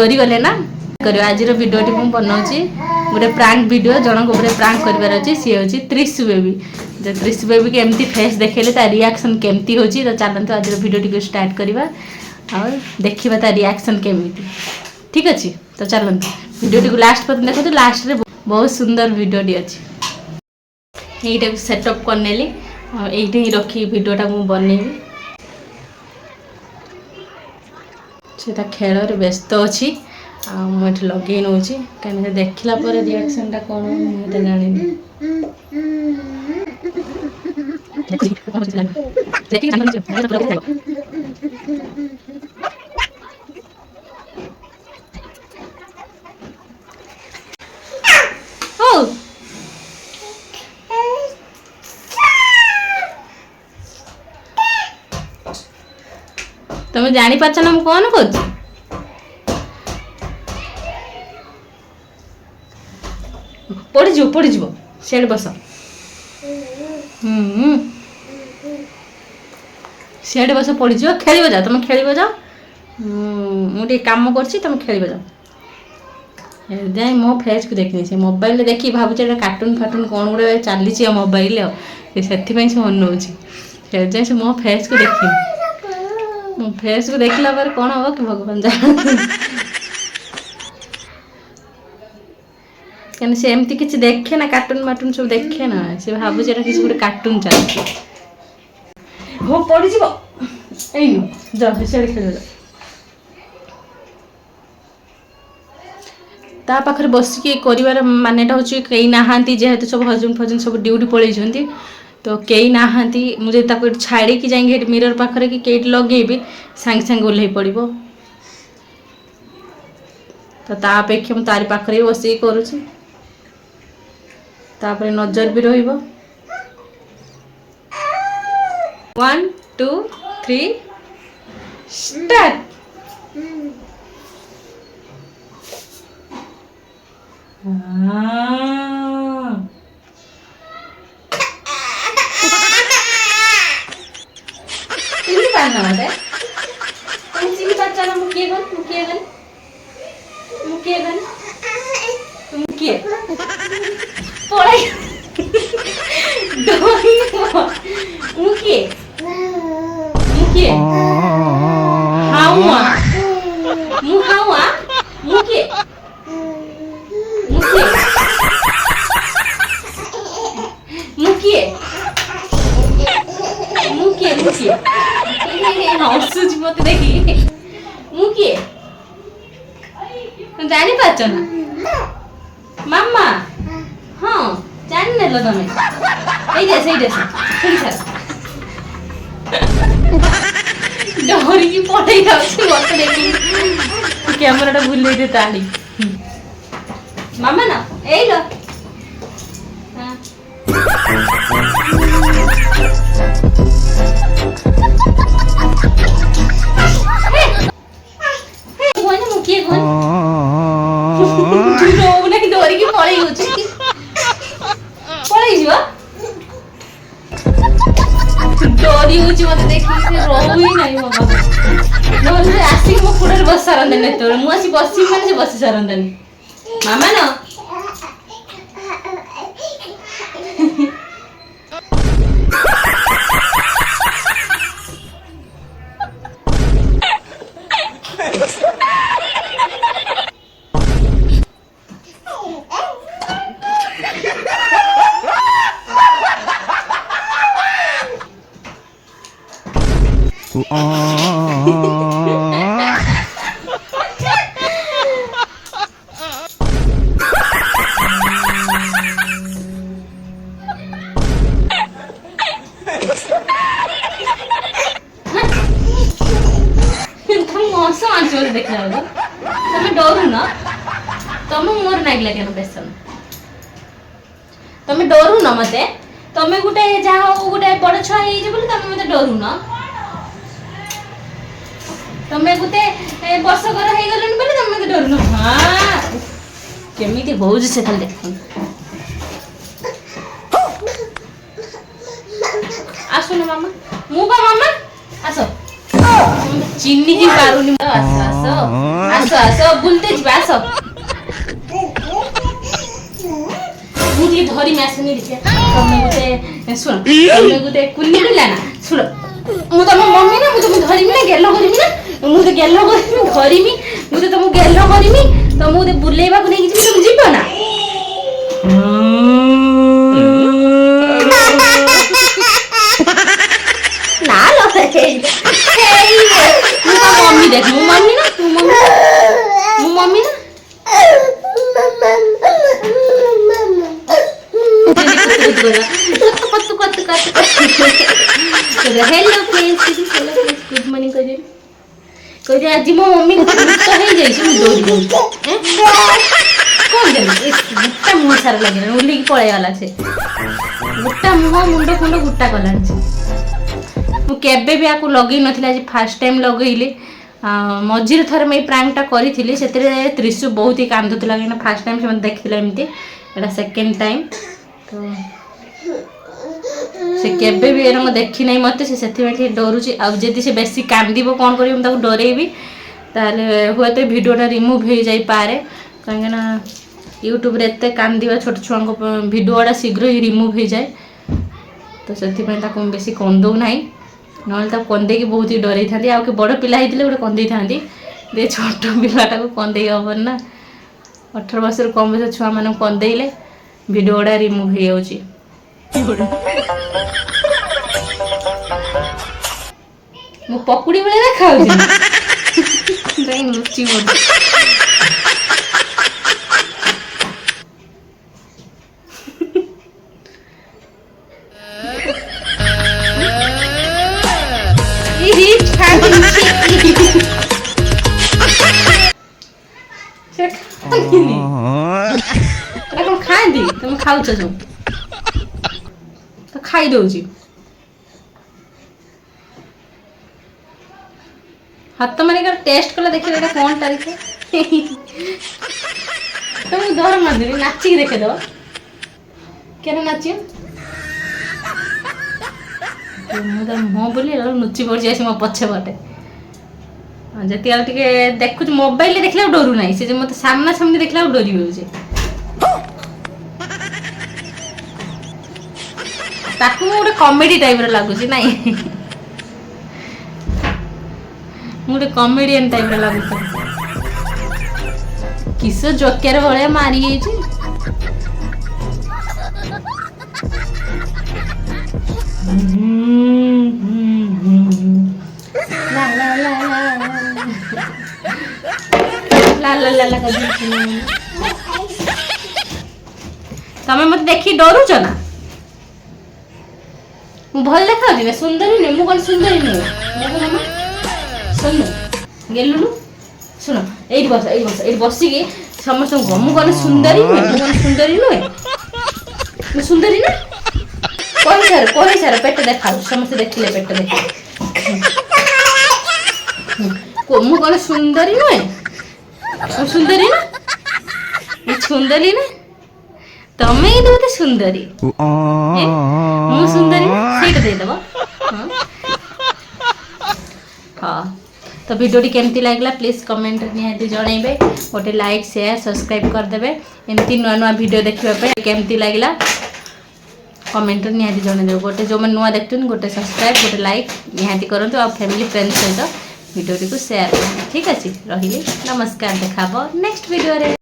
डरी गले ना कर आज भिडियोटी मुझे बनाऊँगी गोटे प्रांक वीडियो जनक प्रांक करार अच्छे सी हूँ त्रिशु बेबी जो त्रिशु बेबी के एमती फेस देखेले ता रिएक्शन केमती होची तो चलते आज वीडियोटी को स्टार्ट करवा और देखा ता रिएक्शन केमी ठीक अच्छे तो चलते वीडियोटी को लास्ट पर देखो लास्ट रे बहुत सुंदर वीडियोटी अच्छी यहीटा सेटअप करनेली ये रखी वीडियोटा मुझे बनैबी से खेल व्यस्त अच्छी मुझे लगे नौ कहीं देखला रिएक्शन टा कौन मुझे जानी तुम जानी पार्छ ना कौन कर पड़ जाओ सेठ बस सेठ बस पड़ जाओ खेल जाओ तुम खेल जाओ मुझे कम कर तुम खेल जाओ जाए मो फेस को देखनी से मोबाइल देखी भावुचे कार्टून फाटून कौन गुड़ा चली मोबाइल से अनाऊँ जाए से मो फेस को देखी मो फेस को देखला पर कौन हम कि भगवान जान क्या से एमती किसी देखे ना कार्टून मार्टून सब देखे ना से भावुचे किसी गोटे कार्टून चलती हो पड़ जाओ से खेल जाओ ता पाखरे बसिकी कर मानेटा हूँ कई नहांती जेहेतु सब हजबैंड फजबैंड सब ड्यूटी पलैंती तो कई नहांती मुझे छाड़ी की जाए मिरर पाखरे कि कई लगेबी सांगे सांगे ओह्लै पड़ो तो ता अपेक्षा मुझे तारी पाखरे बसिकी करुँची तापर नजर भी रहिबो 1 2 3 स्टार्ट चिनी पाना मते तुम चिनी पाचा ना मुकिए गन तुम किए पड़े डोरी मुकिए हावा मुकिए हसुच मत देखी मुकिए जानी पाच ना मामा हाँ जान नेल तुम्हें डरी की पड़े मत देखी कैमरा भूल ताड़ी मामा ना ए लो डोरी की पड़े डरी हूँ मत देखी रहू ही ना बाबा आसिक मो कूड़े बस सारंतानी मुझे बस मैंने बस सारंतानी मामा न देखला तुम डरू न तुम मोर नागिला क्या बेसन तुम डरू न मते तुम गोटे जहाँ गोटे बड़ छुआ बोले तुम मत डरू न तुम गोटे वर्षकर हो गलन बोले तुम मत डरू न हाँ केमी हो से खाली देख आसो ना मामा मु मामा आस चिन्नी की पारुनी आसो आसो आसो आसो बुलते जी आसो मुझे धरी में आसनी देखिए तमे गुटे सुन तमे गुटे कुन्नी बिला ना सुन मु तम मम्मी ना मु तुम धरी में गेलो करमी ना मु तो गेलो करमी धरीमी मु तो तुम गेलो करमी तो मु बुलेबा को नहीं तुम जीव ना ना लो मम्मी देख मु मम्मी ना तू मम्मी ना हेलो फ्रेंड्स गुड मॉर्निंग कह आज मो मम्मी तो हो जाई दौड़ी दौड़ी कौन देना गुट्टा मुह सारा लगे उल्ली पड़े गला से गुट्टा मुह मुंड फुंड गुट्टा कला मुझे भी आपको लगे नथिला आज फर्स्ट टाइम लगेली मझे थर मैं प्रांकटा करी से त्रिशु बहुत ही कांदुला कहीं फर्स्ट टाइम से देखिला एमती एटा सेकेंड टाइम तो से केबे भी एरंग देखी नहीं मत से डरुची आदि से बेसी कांदीब कौन कर डरेबी ताले हुए तो वीडियोटा रिमूव हो जाई पारे कहीं यूट्यूब रे एते कांदीबा छोट छुआ वीडियोटा शीघ्र ही रिमूव हो जाए तो से बेसी कंदौ ना ना कंदे बहुत ही डर था कि बड़ पिला होते गोटे कंदे था छोट पिलाटा को कंदे हबन ना 18 वर्ष कम बयस छुआ मान कंदेले वीडियोटा रिमूव हो जाऊँगी मु पकुड़ी बेले देखा लुचि खाती तुम खाऊ जो तो खाई दौची हाथ मारिक टेस्ट कला देखिए कौन तारीख तुम डर मारदेवी नाचिक देखेदेव क्या नाच मुँह बोली लुचि पड़ी मो पछे पटे जति देखु मोबाइल देखला डरू ना से मत सामना सामने देखला डरी हो ताकू गोटे कॉमेडी टाइप लगुच ना गोटे कॉमेडियन टाइप लगुच किस जोकर भाया मारी तमें मत देखी डरुच ना भल देखा ना सुंदरी नुह मुझे सुंदरी नुह सुन गेलुनु शुण ये बस ये बसिकी समस्त मुझे सुंदरी नुहे मुझे सुंदरी नुहे सुंदरी ना कही सार पेट देखा समस्त देखिले पेट देख मु कौन सुंदरी नुहे सुंदरी ना सुंदरी ना तमें ही तो सुंदरी मु सुंदरी सीट दे देव हाँ तो वीडियोटी केमती लगला प्लीज कमेंट निहाती जनइबे गोटे लाइक शेयर सब्सक्राइब करदे एमती नुआ नुआ वीडियो देखा केमती लगला कमेंट निहाती जनइदेव गोटे जो मैंने नुआ देखते गोटे सब्सक्राइब गोटे लाइक निहाती करूँ आ फैमिली फ्रेंड सहित वीडियोटी को शेयर करें ठीक अच्छे रही नमस्कार देखा नेक्स्ट वीडियो रे।